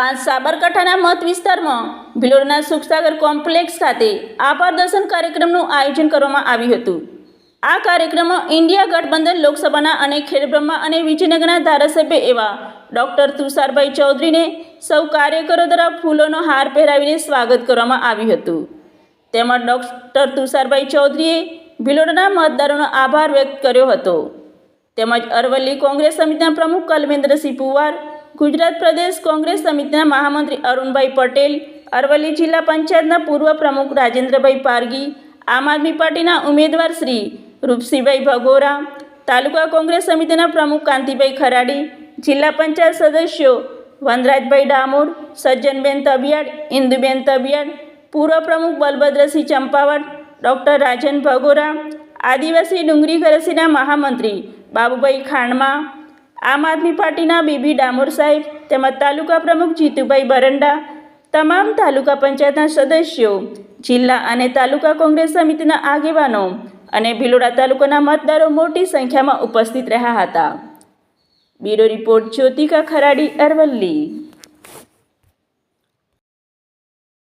સાબરકાંઠાના મત વિસ્તારમાં ભિલોડાના સુખસાગર કોમ્પ્લેક્સ ખાતે આભાર દર્શન કાર્યક્રમનું આયોજન કરવામાં આવ્યું હતું। આ કાર્યક્રમમાં ઇન્ડિયા ગઠબંધન લોકસભાના અને ખેડબ્રહ્મા અને વિજયનગરના ધારાસભ્ય એવા ડૉક્ટર તુષારભાઈ ચૌધરીને સૌ કાર્યકરો દ્વારા ફૂલોનો હાર પહેરાવીને સ્વાગત કરવામાં આવ્યું હતું। તેમજ ડૉક્ટર તુષારભાઈ ચૌધરીએ ભિલોડાના મતદારોનો આભાર વ્યક્ત કર્યો હતો। તેમજ અરવલ્લી કોંગ્રેસ સમિતિના પ્રમુખ કલમેન્દ્રસિંહ પુવાર, ગુજરાત પ્રદેશ કોંગ્રેસ સમિતિના મહામંત્રી અરુણભાઈ પટેલ, અરવલ્લી જિલ્લા પંચાયતના પૂર્વ પ્રમુખ રાજેન્દ્રભાઈ પારગી, આમ આદમી પાર્ટીના ઉમેદવાર શ્રી રૂપસિંહભાઈ ભગોરા, તાલુકા કોંગ્રેસ સમિતિના પ્રમુખ કાંતિભાઈ ખરાડી, જિલ્લા પંચાયત સદસ્યો વનરાજભાઈ ડામોર, સજ્જનબેન તબિયાડ, ઇન્દુબેન તબિયાડ, પૂર્વ પ્રમુખ બલભદ્રસિંહ ચંપાવત, ડૉક્ટર રાજન ભગોરા, આદિવાસી ડુંગરી ઘરસીના મહામંત્રી બાબુભાઈ ખાંડમા, આમ આદમી પાર્ટીના બીબી ડામોર સાહેબ તેમજ તાલુકા પ્રમુખ જીતુભાઈ બરંડા, તમામ તાલુકા પંચાયતના સદસ્યો, જિલ્લા અને તાલુકા કોંગ્રેસ સમિતિના આગેવાનો અને ભિલોડા તાલુકાના મતદારો મોટી સંખ્યામાં ઉપસ્થિત રહ્યા હતા। Bureau report Jyothika Kharadi, Aravalli.